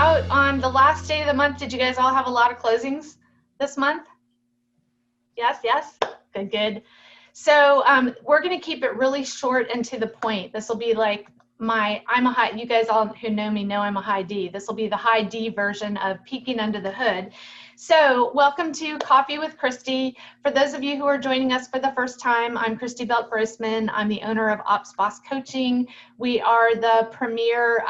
out on the last day of the month. Did you guys all have a lot of closings this month? Yes, yes. Good, good. So we're going to keep it really short and to the point. This will be like you guys all who know me know I'm a high D. This will be the high D version of peeking under the hood. So welcome to Coffee with Christy. For those of you who are joining us for the first time, I'm Christy Belk-Grossman. I'm the owner of Ops Boss Coaching. We are the premier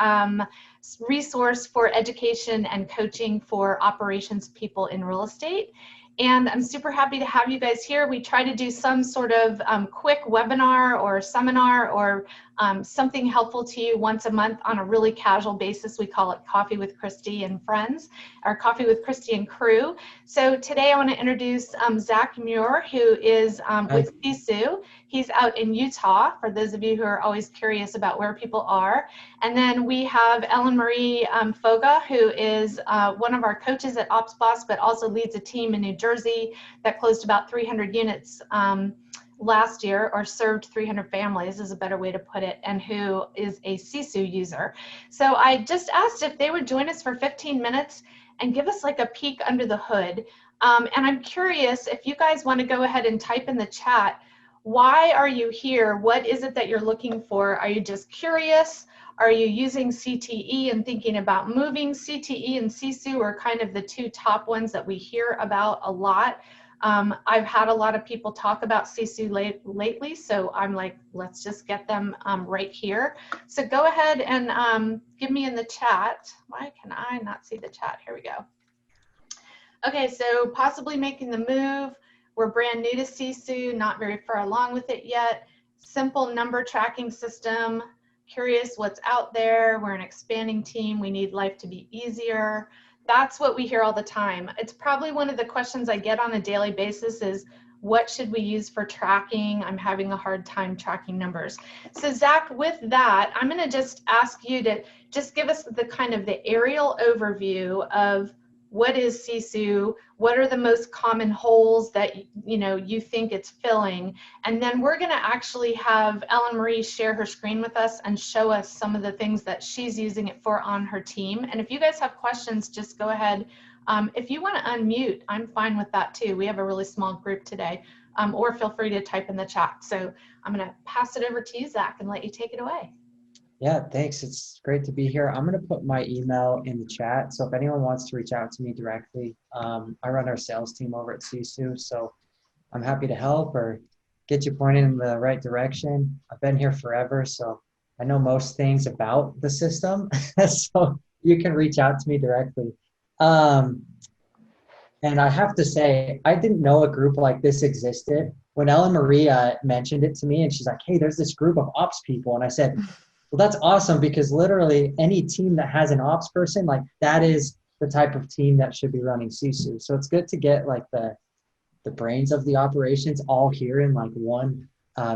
resource for education and coaching for operations people in real estate. And I'm super happy to have you guys here. We try to do some sort of quick webinar or seminar or something helpful to you once a month on a really casual basis. We call it Coffee with Christy and Friends, or Coffee with Christy and Crew. So today I want to introduce Zach Muir, who is with Sisu. He's out in Utah, for those of you who are always curious about where people are. And then we have Ellenmarie Foga, who is one of our coaches at Ops Boss, but also leads a team in New Jersey that closed about 300 units last year, or served 300 families is a better way to put it, and who is a Sisu user. So I just asked if they would join us for 15 minutes and give us like a peek under the hood. And I'm curious if you guys want to go ahead and type in the chat, why are you here? What is it that you're looking for? Are you just curious? Are you using CTE and thinking about moving? CTE and Sisu are kind of the two top ones that we hear about a lot. I've had a lot of people talk about Sisu lately, so I'm like, let's just get them right here. So go ahead and give me in the chat. Why can I not see the chat? Here we go. Okay, so possibly making the move. We're brand new to Sisu, not very far along with it yet. Simple number tracking system. Curious what's out there. We're an expanding team. We need life to be easier. That's what we hear all the time. It's probably one of the questions I get on a daily basis is, what should we use for tracking? I'm having a hard time tracking numbers. So Zach, with that, I'm gonna just ask you to just give us the kind of the aerial overview of what is Sisu, what are the most common holes that you think it's filling, and then we're going to actually have Ellenmarie share her screen with us and show us some of the things that she's using it for on her team. And if you guys have questions, just go ahead. If you want to unmute, I'm fine with that too. We have a really small group today, or feel free to type in the chat. So I'm going to pass it over to you, Zach, and let you take it away. Yeah, thanks. It's great to be here. I'm going to put my email in the chat. So if anyone wants to reach out to me directly, I run our sales team over at Sisu. So I'm happy to help or get you pointed in the right direction. I've been here forever, so I know most things about the system. So you can reach out to me directly. And I have to say, I didn't know a group like this existed. When Ellenmarie mentioned it to me, and she's like, hey, there's this group of ops people. And I said, well, that's awesome, because literally any team that has an ops person, like that is the type of team that should be running Sisu. So it's good to get like the brains of the operations all here in like one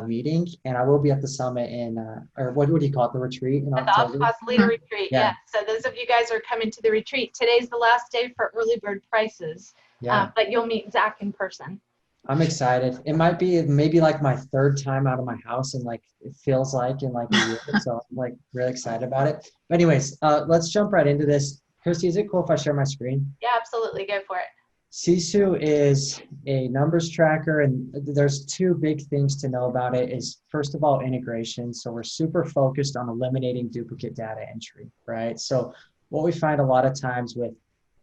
meeting. And I will be at the summit in, or what do you call it, the retreat in October? At the Ops Boss Leader Retreat, yeah. So those of you guys are coming to the retreat. Today's the last day for early bird prices, but you'll meet Zach in person. I'm excited. It might be maybe like my third time out of my house, and like it feels like in like a year. So I'm like really excited about it. But anyways, let's jump right into this. Christy, is it cool if I share my screen? Yeah, absolutely. Go for it. Sisu is a numbers tracker, and there's two big things to know about it. Is first of all, integration. So we're super focused on eliminating duplicate data entry, right? So what we find a lot of times with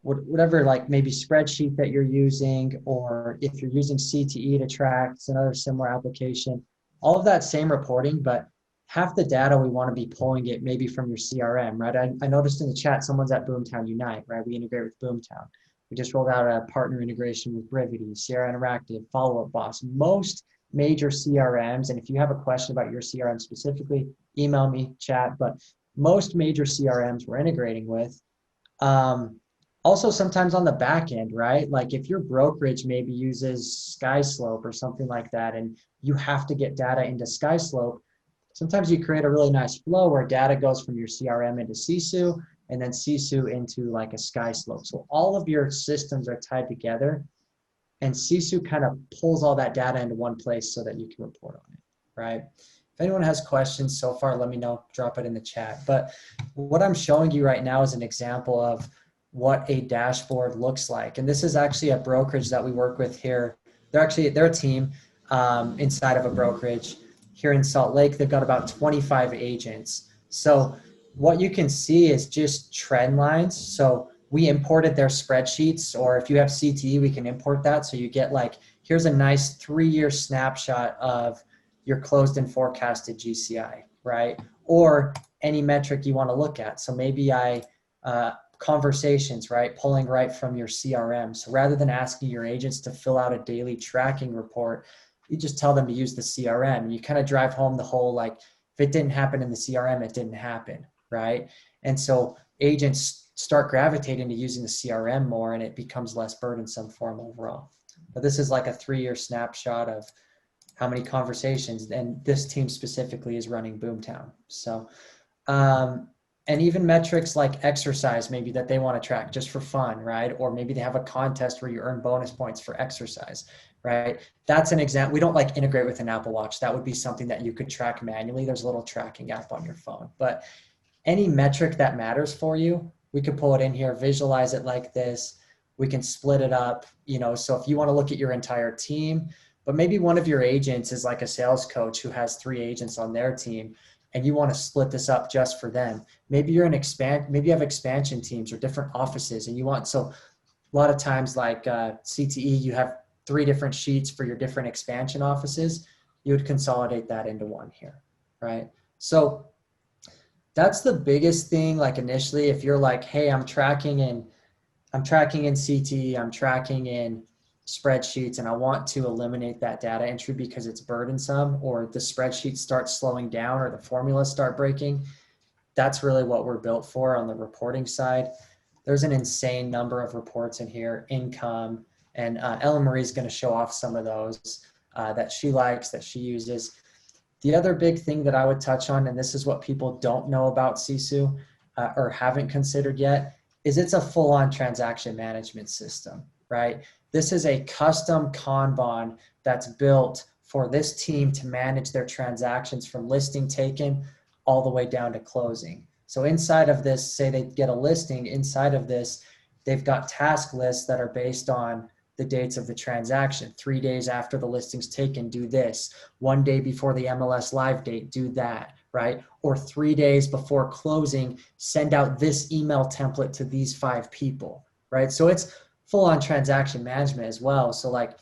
whatever, like maybe spreadsheet that you're using, or if you're using CTE to track, it's another similar application, all of that same reporting, but half the data we want to be pulling it maybe from your CRM, right? I noticed in the chat, someone's at Boomtown Unite, right? We integrate with Boomtown. We just rolled out a partner integration with Brivity, Sierra Interactive, Follow Up Boss, most major CRMs. And if you have a question about your CRM specifically, email me, chat, but most major CRMs we're integrating with. Also, sometimes on the back end, right? Like if your brokerage maybe uses SkySlope or something like that, and you have to get data into SkySlope, sometimes you create a really nice flow where data goes from your CRM into Sisu, and then Sisu into like a SkySlope. So all of your systems are tied together, and Sisu kind of pulls all that data into one place so that you can report on it, right? If anyone has questions so far, let me know, drop it in the chat. But what I'm showing you right now is an example of what a dashboard looks like. And this is actually a brokerage that we work with here. They're a team inside of a brokerage here in Salt Lake. They've got about 25 agents. So what you can see is just trend lines. So we imported their spreadsheets, or if you have CTE, we can import that. So you get like, here's a nice 3-year snapshot of your closed and forecasted GCI, right? Or any metric you want to look at. So maybe conversations, right? Pulling right from your CRM. So rather than asking your agents to fill out a daily tracking report, you just tell them to use the CRM. You kind of drive home the whole, like, if it didn't happen in the CRM, it didn't happen, right? And so agents start gravitating to using the CRM more, and it becomes less burdensome for them overall. But this is like a 3-year snapshot of how many conversations, and this team specifically is running Boomtown. So, and even metrics like exercise, maybe that they want to track just for fun, right? Or maybe they have a contest where you earn bonus points for exercise, right? That's an example. We don't like integrate with an Apple Watch. That would be something that you could track manually. There's a little tracking app on your phone, but any metric that matters for you, we could pull it in here, visualize it like this. We can split it up, so if you want to look at your entire team, but maybe one of your agents is like a sales coach who has 3 agents on their team, and you want to split this up just for them. Maybe you're maybe you have expansion teams or different offices, and so a lot of times like CTE, you have 3 different sheets for your different expansion offices. You would consolidate that into one here, right? So that's the biggest thing. Like initially, if you're like, hey, I'm tracking in CTE, I'm tracking in spreadsheets, and I want to eliminate that data entry because it's burdensome, or the spreadsheet starts slowing down, or the formulas start breaking. That's really what we're built for on the reporting side. There's an insane number of reports in here, income, and Ellenmarie is going to show off some of those that she likes, that she uses. The other big thing that I would touch on, and this is what people don't know about Sisu or haven't considered yet, is it's a full-on transaction management system, right? This is a custom Kanban that's built for this team to manage their transactions from listing taken all the way down to closing. So inside of this, say they get a listing, inside of this, they've got task lists that are based on the dates of the transaction. 3 days after the listing's taken, do this. 1 day before the MLS live date, do that, right? Or 3 days before closing, send out this email template to these 5 people, right? So it's full-on transaction management as well. So like a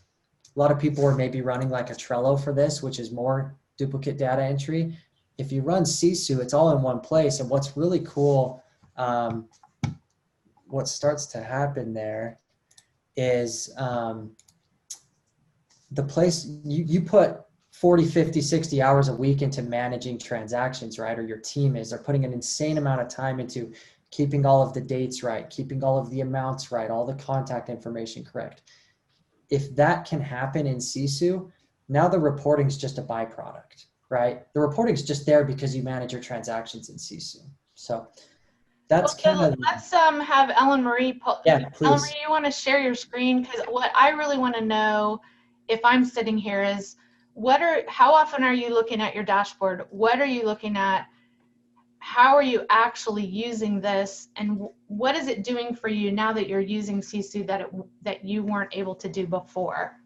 lot of people are maybe running like a Trello for this, which is more duplicate data entry. If you run Sisu, it's all in one place. And what's really cool, what starts to happen there is the place you put 40, 50, 60 hours a week into managing transactions, right? Or your team is, they're putting an insane amount of time into keeping all of the dates right, keeping all of the amounts right, all the contact information correct. If that can happen in Sisu, now the reporting is just a byproduct, right? The reporting is just there because you manage your transactions in Sisu. So that's kind of. Let's have Ellenmarie. Yeah, please. Ellenmarie, you want to share your screen? Because what I really want to know, if I'm sitting here, is how often are you looking at your dashboard? What are you looking at? How are you actually using this, and what is it doing for you now that you're using Sisu that you weren't able to do before?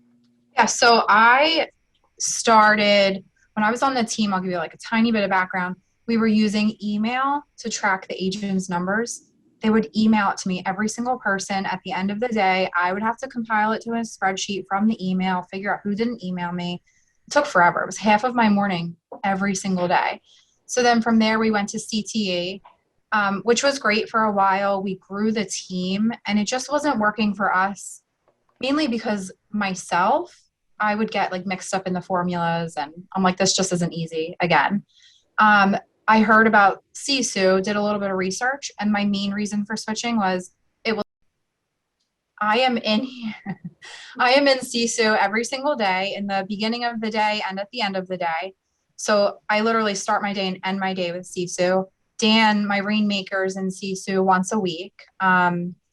Yeah, so I started when I was on the team. I'll give you like a tiny bit of background. We were using email to track the agent's numbers. They would email it to me, every single person. At the end of the day, I would have to compile it to a spreadsheet from the email, figure out who didn't email me. It took forever. It was half of my morning every single day. So then from there, we went to CTE, which was great for a while. We grew the team, and it just wasn't working for us, mainly because I would get like mixed up in the formulas, and I'm like, this just isn't easy again. I heard about Sisu, did a little bit of research, and my main reason for switching was I am in Sisu every single day, in the beginning of the day and at the end of the day. So I literally start my day and end my day with Sisu. Dan, my rainmaker's in Sisu once a week.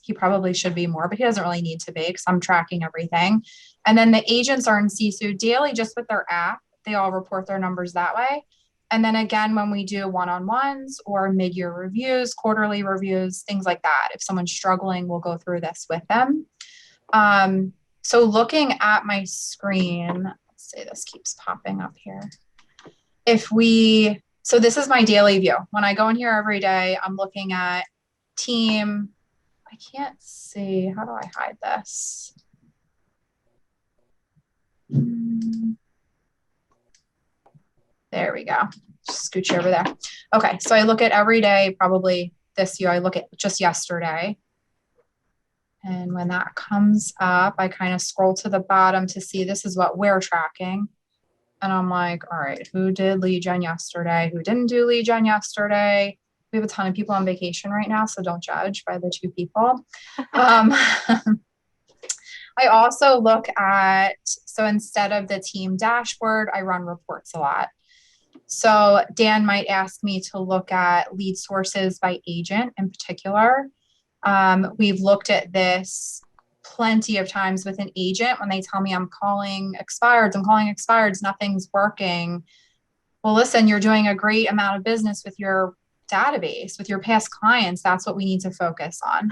He probably should be more, but he doesn't really need to be because I'm tracking everything. And then the agents are in Sisu daily just with their app. They all report their numbers that way. And then again, when we do one-on-ones or mid-year reviews, quarterly reviews, things like that, if someone's struggling, we'll go through this with them. So looking at my screen, let's say this keeps popping up here. So this is my daily view. When I go in here every day, I'm looking at team. I can't see. How do I hide this? There we go. Just scooch over there. Okay, so I look at every day, probably this year, I look at just yesterday. And when that comes up, I kind of scroll to the bottom to see this is what we're tracking. And I'm like, all right, who did lead gen yesterday? Who didn't do lead gen yesterday? We have a ton of people on vacation right now, so don't judge by the 2 people. I also look at, so instead of the team dashboard, I run reports a lot. So Dan might ask me to look at lead sources by agent in particular. We've looked at this plenty of times with an agent when they tell me I'm calling expireds, nothing's working. Well, listen, you're doing a great amount of business with your database, with your past clients. That's what we need to focus on.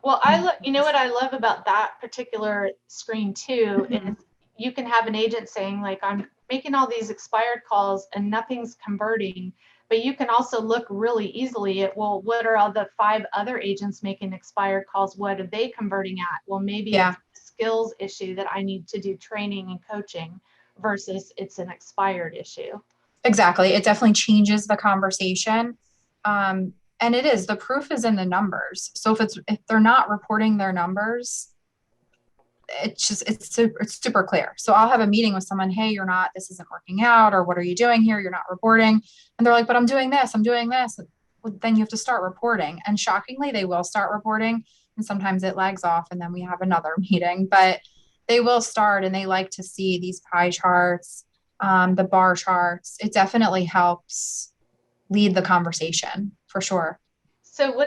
Well, you know what I love about that particular screen too, is you can have an agent saying like, I'm making all these expired calls and nothing's converting, but you can also look really easily at, well, what are all the 5 other agents making expired calls? What are they converting at? Well, maybe it's a skills issue that I need to do training and coaching versus it's an expired issue. Exactly. It definitely changes the conversation. And it is, the proof is in the numbers. So if they're not reporting their numbers, it's super clear. So I'll have a meeting with someone, hey, this isn't working out, or what are you doing here? You're not reporting. And they're like, but I'm doing this. Well, then you have to start reporting. And shockingly, they will start reporting. And sometimes it lags off and then we have another meeting, but they will start, and they like to see these pie charts, the bar charts. It definitely helps lead the conversation for sure. So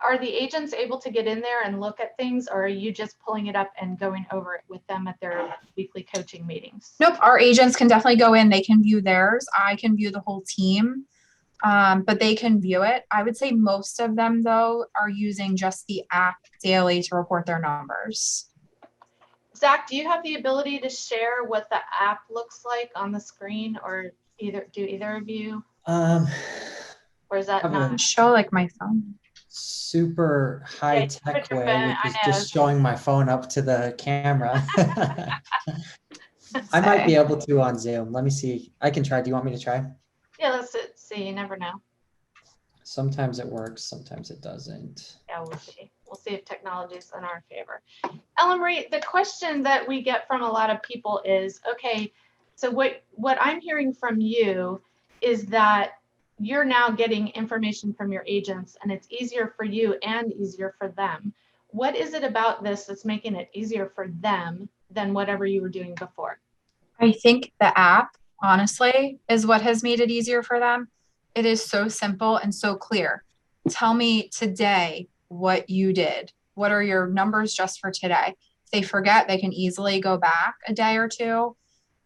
are the agents able to get in there and look at things, or are you just pulling it up and going over it with them at their weekly coaching meetings? Nope. Our agents can definitely go in. They can view theirs. I can view the whole team, but they can view it. I would say most of them, though, are using just the app daily to report their numbers. Zach, do you have the ability to share what the app looks like on the screen, or either of you? Or is that not? Show like my phone. Super high tech way, which is just showing my phone up to the camera. I might be able to on Zoom. Let me see. I can try. Do you want me to try? Yeah, let's see. You never know. Sometimes it works, sometimes it doesn't. Yeah, we'll see. We'll see if technology is in our favor. Ellenmarie, the question that we get from a lot of people is, okay, so what I'm hearing from you is that you're now getting information from your agents, and it's easier for you and easier for them. What is it about this that's making it easier for them than whatever you were doing before? I think the app, honestly, is what has made it easier for them. It is so simple and so clear. Tell me today what you did. What are your numbers just for today? If they forget, they can easily go back a day or two,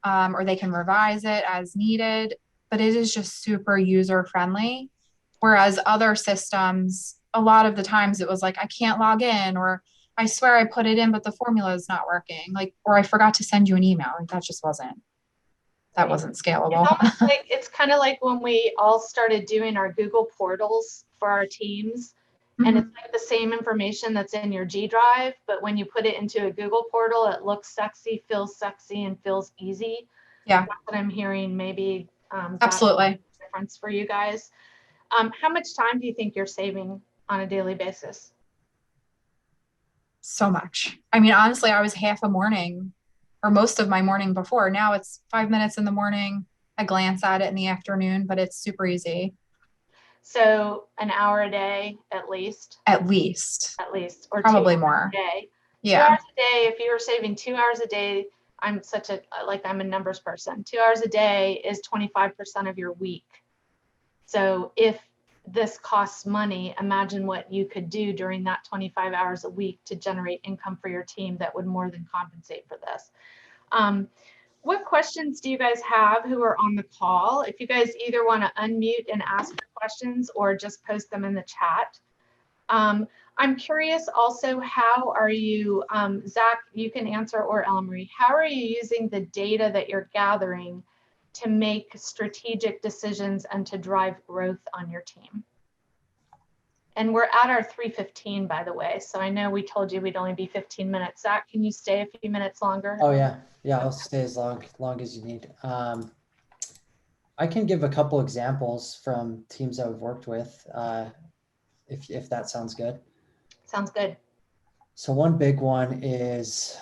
or they can revise it as needed. But it is just super user friendly. Whereas other systems, a lot of the times it was like, I can't log in, or I swear I put it in, but the formula is not working. Or I forgot to send you an email. Like that wasn't scalable. It's kind of like when we all started doing our Google portals for our teams. Mm-hmm. And it's like the same information that's in your G Drive, but when you put it into a Google portal, it looks sexy, feels sexy, and feels easy. Yeah. That's what I'm hearing. Maybe absolutely difference for you guys. How much time do you think you're saving on a daily basis? So much. I mean, honestly, I was half a morning or most of my morning before. Now it's 5 minutes in the morning. I glance at it in the afternoon, but it's super easy. So an hour a day, at least. Or probably more. A day. Yeah. 2 hours a day. If you were saving 2 hours a day, I'm a numbers person. 2 hours a day is 25% of your week. So if this costs money, imagine what you could do during that 25 hours a week to generate income for your team that would more than compensate for this. what questions do you guys have who are on the call? If you guys either want to unmute and ask your questions or just post them in the chat. I'm curious also, how are you, Zach, you can answer, or Ellenmarie, how are you using the data that you're gathering to make strategic decisions and to drive growth on your team? And we're at our 3:15, by the way. So I know we told you we'd only be 15 minutes. Zach, can you stay a few minutes longer? Oh yeah. Yeah, I'll stay as long as you need. I can give a couple examples from teams that we've worked with, if that sounds good. Sounds good. So one big one is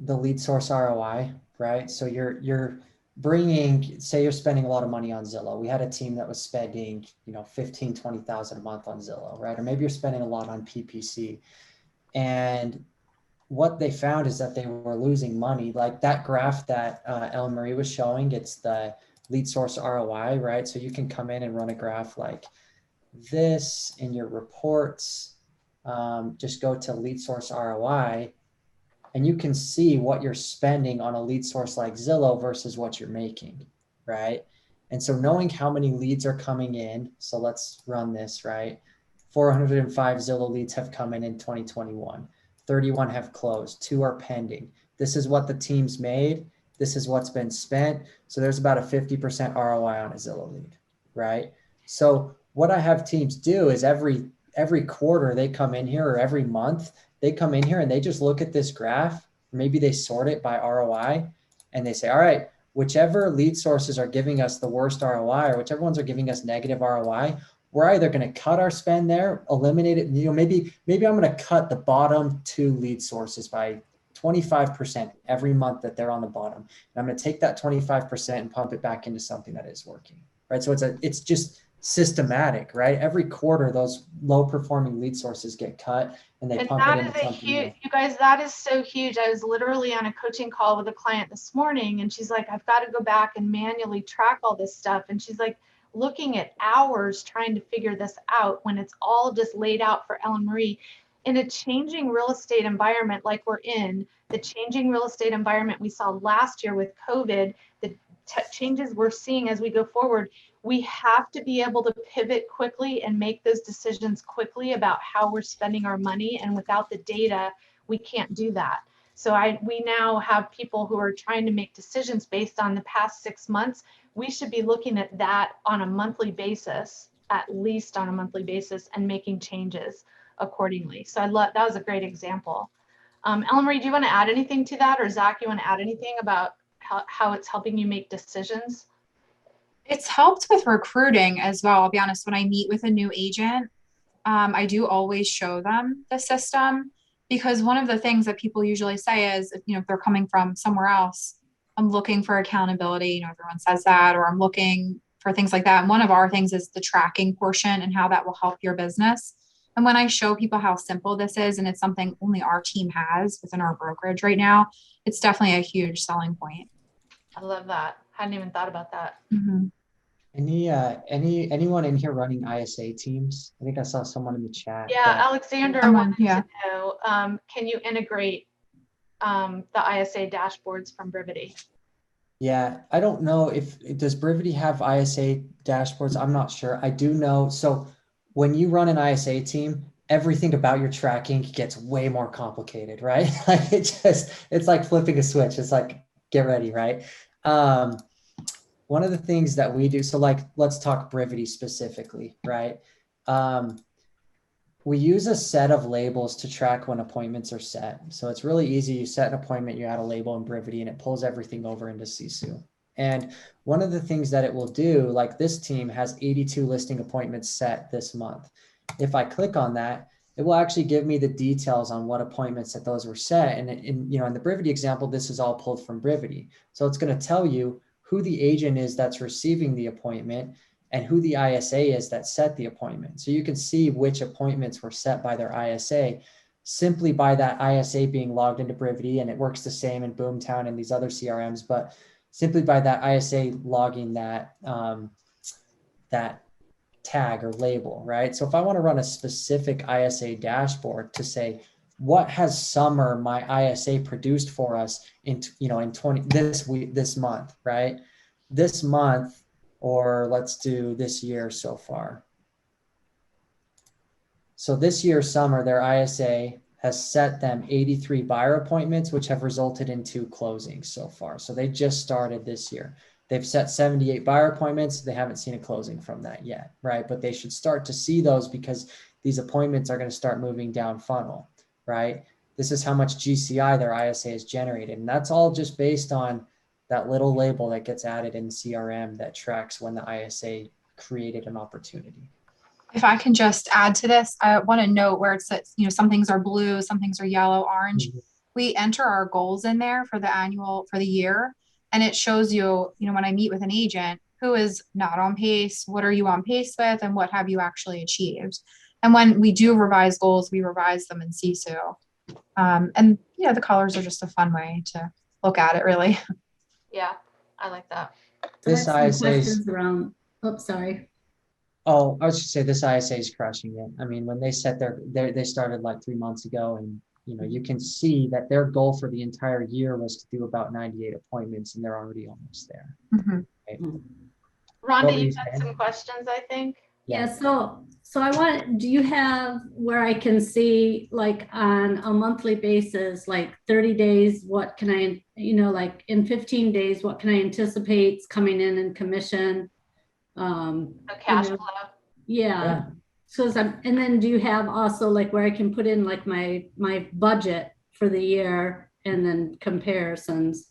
the lead source ROI, right? So you're bringing, say you're spending a lot of money on Zillow. We had a team that was spending, 15, 20,000 a month on Zillow, right? Or maybe you're spending a lot on PPC. And what they found is that they were losing money. Like that graph that Ellenmarie was showing, it's the lead source ROI, right? So you can come in and run a graph like this in your reports. Just go to lead source ROI, and you can see what you're spending on a lead source like Zillow versus what you're making, right? And so knowing how many leads are coming in, so let's run this, right? 405 Zillow leads have come in 2021. 31 have closed, 2 are pending. This is what the team's made. This is what's been spent. So there's about a 50% ROI on a Zillow lead, right? So what I have teams do is every quarter they come in here, or every month they come in here and they just look at this graph. Maybe they sort it by ROI and they say, all right, whichever lead sources are giving us the worst ROI, or whichever ones are giving us negative ROI, we're either going to cut our spend there, eliminate it. Maybe I'm going to cut the bottom 2 lead sources by 25% every month that they're on the bottom. And I'm going to take that 25% and pump it back into something that is working, right? So it's just systematic, right? Every quarter, those low performing lead sources get cut and they pump it into something new. You guys, that is so huge. I was literally on a coaching call with a client this morning, and she's like, I've got to go back and manually track all this stuff. And she's like, looking at hours trying to figure this out when it's all just laid out for Ellenmarie. In a changing real estate environment like we're in, the changing real estate environment we saw last year with COVID, the changes we're seeing as we go forward, we have to be able to pivot quickly and make those decisions quickly about how we're spending our money. And without the data, we can't do that. So we now have people who are trying to make decisions based on the past 6 months. We should be looking at that on a monthly basis, at least on a monthly basis, and making changes accordingly. So that was a great example. Ellenmarie, do you want to add anything to that? Or Zach, you want to add anything about how it's helping you make decisions? It's helped with recruiting as well. I'll be honest, when I meet with a new agent, I do always show them the system, because one of the things that people usually say is, if they're coming from somewhere else, I'm looking for accountability. Everyone says that, or I'm looking for things like that. And one of our things is the tracking portion and how that will help your business. And when I show people how simple this is, and it's something only our team has within our brokerage right now, it's definitely a huge selling point. I love that. Hadn't even thought about that. Mm-hmm. Anyone in here running ISA teams? I think I saw someone in the chat. Yeah, Alexander wanted to know, can you integrate the ISA dashboards from Brivity? Yeah, I don't know does Brivity have ISA dashboards? I'm not sure. I do know. So when you run an ISA team, everything about your tracking gets way more complicated, right? Like it's like flipping a switch. It's like, get ready, right? One of the things that we do, so like, let's talk Brivity specifically, right? We use a set of labels to track when appointments are set. So it's really easy. You set an appointment, you add a label in Brivity, and it pulls everything over into Sisu. And one of the things that it will do, like this team has 82 listing appointments set this month. If I click on that, it will actually give me the details on what appointments that those were set. And in the Brivity example, this is all pulled from Brivity. So it's going to tell you who the agent is that's receiving the appointment and who the ISA is that set the appointment. So you can see which appointments were set by their ISA simply by that ISA being logged into Brivity, and it works the same in Boomtown and these other CRMs, but simply by that ISA logging that, that tag or label, right? So if I want to run a specific ISA dashboard to say, what has summer my ISA produced for us in this month, right? This month, or let's do this year so far. So this year summer, their ISA has set them 83 buyer appointments, which have resulted in 2 closings so far. So they just started this year. They've set 78 buyer appointments. They haven't seen a closing from that yet, right? But they should start to see those because these appointments are going to start moving down funnel, right? This is how much GCI their ISA has generated. And that's all just based on that little label that gets added in CRM that tracks when the ISA created an opportunity. If I can just add to this, I want to note where it says, you know, some things are blue, some things are yellow, orange. Mm-hmm. We enter our goals in there for the year. And it shows you, you know, when I meet with an agent, who is not on pace, what are you on pace with, and what have you actually achieved? And when we do revise goals, we revise them in Sisu. And yeah, the colors are just a fun way to look at it, really. Yeah, I like that. This I have some ISA is, questions around, oh, sorry. oh, I was just say this ISA is crushing it. I mean, when they set they started like 3 months ago, and you know, you can see that their goal for the entire year was to do about 98 appointments, and they're already almost there. Mm-hmm. Right? Rhonda, What were you you've got saying? some questions, I think. Yeah, so I want, do you have where I can see like on a monthly basis, like 30 days, what can I, you know, like in 15 days, what can I anticipate coming in commission? So cash flow. Yeah. So and then do you have also like where I can put in like my budget for the year and then comparisons?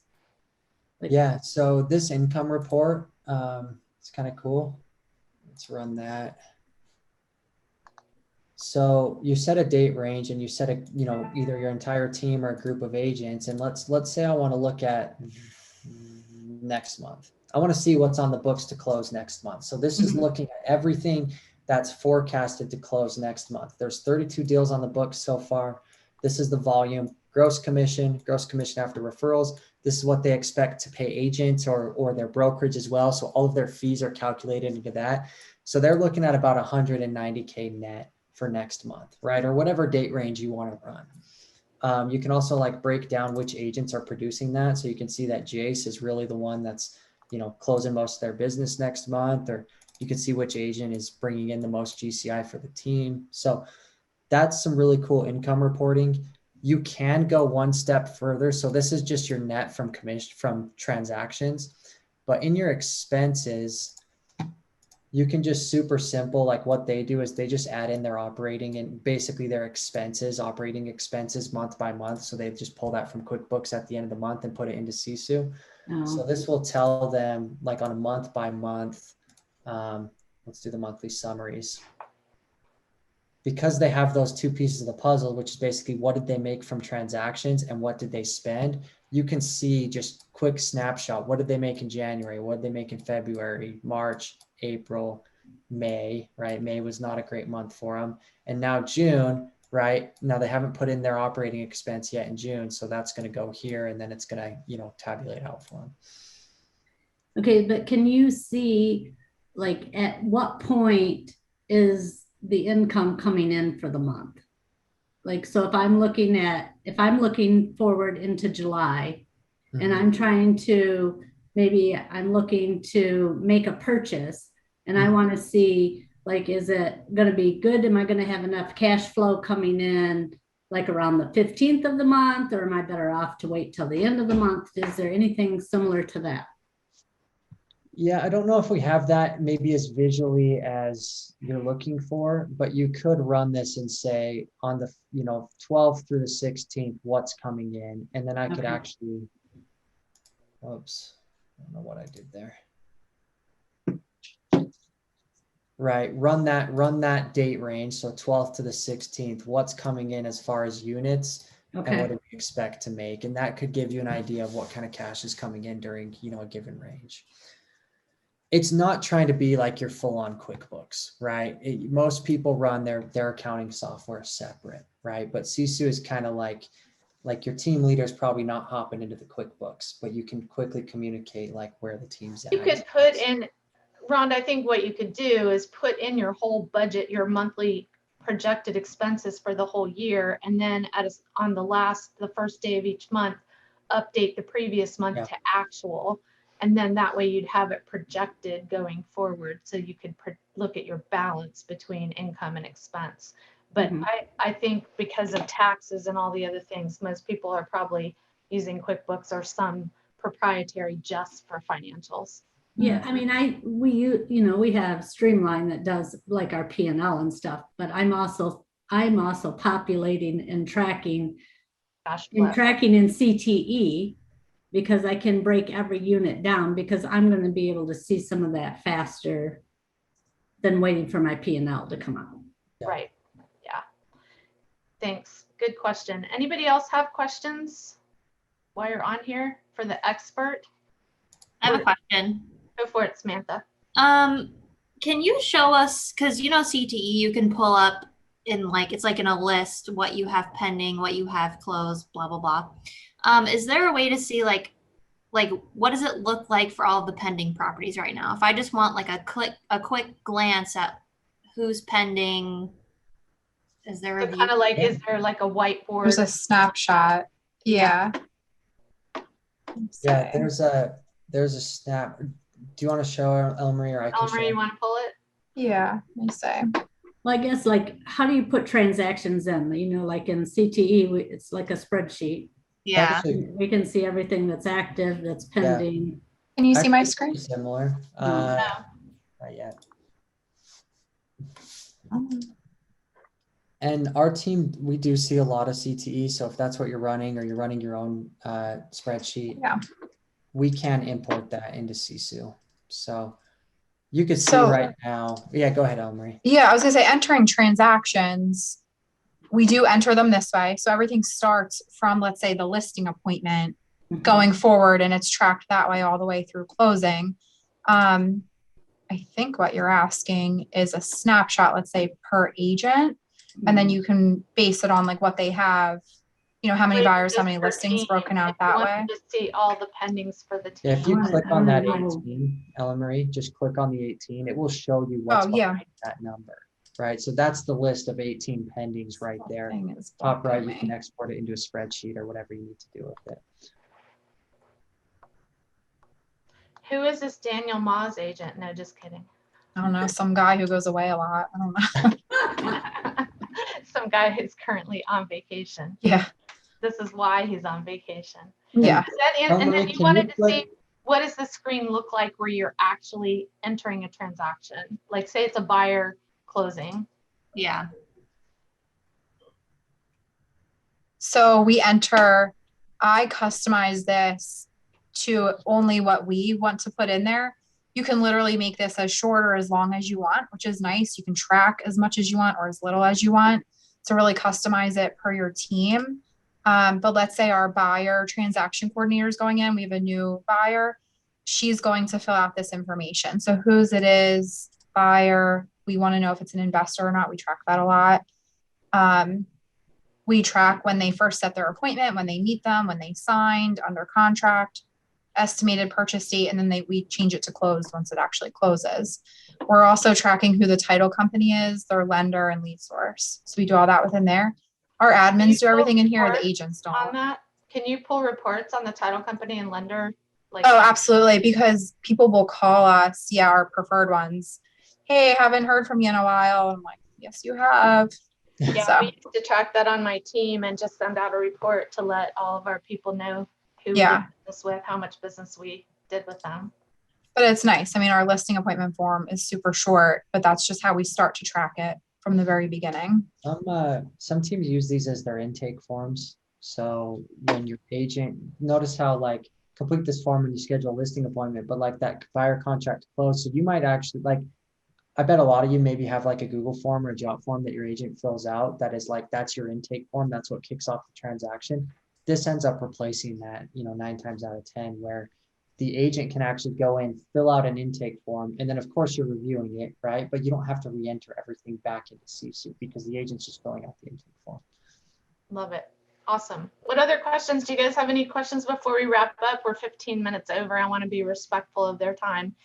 Yeah, so this income report, it's kind of cool. Let's run that. So you set a date range and you set a, you know, either your entire team or a group of agents. And let's say I want to look at next month. I want to see what's on the books to close next month. So this is looking at everything that's forecasted to close next month. There's 32 deals on the books so far. This is the volume, gross commission after referrals. This is what they expect to pay agents or their brokerage as well. So all of their fees are calculated into that. So they're looking at about 190K net for next month, right? Or whatever date range you want to run. You can also like break down which agents are producing that. So you can see that Jace is really the one that's, you know, closing most of their business next month, or you can see which agent is bringing in the most GCI for the team. So that's some really cool income reporting. You can go one step further. So this is just your net from commission, from transactions, but in your expenses, you can just super simple, like what they do is they just add in their operating and basically their expenses, operating expenses month by month. So they just pull that from QuickBooks at the end of the month and put it into Sisu. Oh. So this will tell them like on a month by month, let's do the monthly summaries. Because they have those 2 pieces of the puzzle, which is basically what did they make from transactions and what did they spend, you can see just quick snapshot. What did they make in January? What did they make in February, March, April, May, right? May was not a great month for them. And now June, right? Now they haven't put in their operating expense yet in June. So that's going to go here and then it's going to, you know, tabulate out for them. Okay, but can you see like at what point is the income coming in for the month? Like, so if I'm looking forward into July and I'm trying to, maybe I'm looking to make a purchase and I want to see like, is it going to be good? Am I going to have enough cash flow coming in like around the 15th of the month, or am I better off to wait till the end of the month? Is there anything similar to that? Yeah, I don't know if we have that maybe as visually as you're looking for, but you could run this and say on the, you know, 12th through the 16th, what's coming in. And then I could actually, oops, I don't know what I did there. Right, run that date range. So 12th to the 16th, what's coming in as far as units and what do we expect to make? And that could give you an idea of what kind of cash is coming in during, you know, a given range. It's not trying to be like your full-on QuickBooks, right? Most people run their accounting software separate, right? But Sisu is kind of like your team leader is probably not hopping into the QuickBooks, but you can quickly communicate like where the team's at. You could put in, Rhonda, I think what you could do is put in your whole budget, your monthly projected expenses for the whole year, and then on the first day of each month, update the previous month Yeah. to actual. And then that way you'd have it projected going forward, so you could look at your balance between income and expense. But Mhm. I think because of taxes and all the other things, most people are probably using QuickBooks or some proprietary just for financials. Yeah, I mean, we have Streamline that does like our P&L and stuff, but I'm also populating and tracking Cash flow. in CTE, because I can break every unit down, because I'm going to be able to see some of that faster than waiting for my P&L to come out. Yeah. Right. Yeah. Thanks. Good question. Anybody else have questions while you're on here for the expert? I have a question. Go for it, Samantha. Can you show us, because CTE, you can pull up in it's like in a list what you have pending, what you have closed, blah blah blah. Is there a way to see like what does it look like for all of the pending properties right now? If I just want like a quick glance at who's pending, is there a So kind of like, is there like a whiteboard? There's a snapshot. Yeah. Yeah, there's a snap. Do you want to show Ellenmarie, or I can show? Ellenmarie, you want to pull it? Yeah. Let me say. Well, I guess, like, how do you put transactions in? Like in CTE, it's like a spreadsheet. Yeah. Actually, We can see everything that's active, that's pending. Can you see my actually screen? similar. No. Not yet. And our team, we do see a lot of CTE. So if that's what you're running, or you're running your own spreadsheet, Yeah. we can import that into Sisu. So you can see So- right now. Yeah, go ahead, Ellenmarie. Yeah, I was gonna say, entering transactions, we do enter them this way. So everything starts from, let's say, the listing appointment going forward, and it's tracked that way all the way through closing. I think what you're asking is a snapshot, let's say, per agent, and then you can base it on like what they have, how many Wait, buyers, how just many for listings team, broken out if you that want way. to see all the pendings for the team. Yeah, if you I click wanna on that know. 18, Ellenmarie, just click on the 18, it will show you what's Oh, yeah. behind that number, right? So that's the list of 18 pendings right there. Thing is Top right, blocking you can me. export it into a spreadsheet or whatever you need to do with it. Who is this Daniel Mauz agent? No, just kidding. I don't know, some guy who goes away a lot. I don't know. Some guy who's currently on vacation. Yeah. This is why he's on vacation. Yeah. And then Ellenmarie, you can wanted to click- see, what does the screen look like where you're actually entering a transaction? Like, say it's a buyer closing. Yeah. So I customize this to only what we want to put in there. You can literally make this as short or as long as you want, which is nice. You can track as much as you want or as little as you want to really customize it per your team. But let's say our buyer transaction coordinator is going in. We have a new buyer. She's going to fill out this information. So whose it is, buyer. We want to know if it's an investor or not. We track that a lot. We track when they first set their appointment, when they meet them, when they signed, under contract, estimated purchase date, and then we change it to closed once it actually closes. We're also tracking who the title company is, their lender, and lead source. So we do all that within there. Our admins do everything in here, the agents On don't. that, can you pull reports on the title company and lender? Like, Oh, absolutely, because people will call us, our preferred ones. Hey, haven't heard from you in a while. I'm like, yes, you have. yeah, So- we used to track that on my team and just send out a report to let all of our people know who we Yeah. did business with, how much business we did with them. But it's nice. I mean, our listing appointment form is super short, but that's just how we start to track it from the very beginning. Some teams use these as their intake forms. So when your agent, notice how like complete this form when you schedule a listing appointment, but like that buyer contract close. So you might actually I bet a lot of you maybe have like a Google form or a job form that your agent fills out. That is like, that's your intake form. That's what kicks off the transaction. This ends up replacing that, 9 times out of 10, where the agent can actually go in, fill out an intake form, and then of course you're reviewing it, right? But you don't have to re-enter everything back into Sisu because the agent's just filling out the intake form. Love it. Awesome. What other questions? Do you guys have any questions before we wrap up? We're 15 minutes over. I want to be respectful of their time.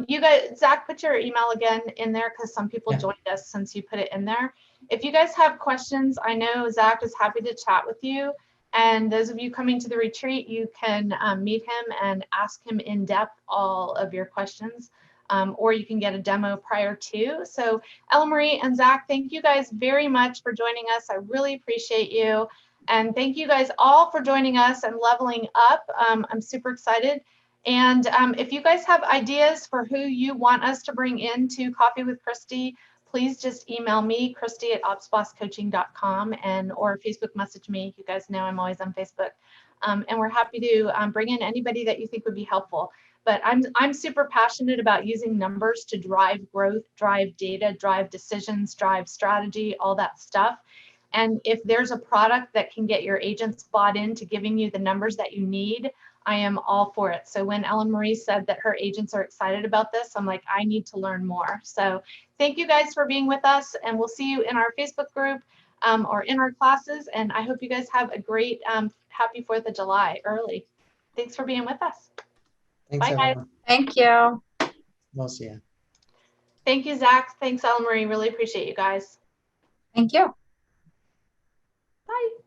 You guys, Zach, put your email again in there because some people Yeah. joined us since you put it in there. If you guys have questions, I know Zach is happy to chat with you. And those of you coming to the retreat, you can meet him and ask him in depth all of your questions, or you can get a demo prior to. So Ellenmarie and Zach, thank you guys very much for joining us. I really appreciate you. And thank you guys all for joining us and leveling up. I'm super excited. And if you guys have ideas for who you want us to bring into Coffee with Christy, please just email me, Christy@opsbosscoaching.com, or Facebook message me. You guys know I'm always on Facebook. And we're happy to bring in anybody that you think would be helpful. But I'm super passionate about using numbers to drive growth, drive data, drive decisions, drive strategy, all that stuff. And if there's a product that can get your agents bought into giving you the numbers that you need, I am all for it. So when Ellenmarie said that her agents are excited about this, I'm like, I need to learn more. So thank you guys for being with us, and we'll see you in our Facebook group or in our classes. And I hope you guys have a great happy 4th of July early. Thanks for being with us. Thanks, Bye, guys. everyone. Thank you. We'll see you. Thank you, Zach. Thanks, Ellenmarie. Really appreciate you guys. Thank you. Bye.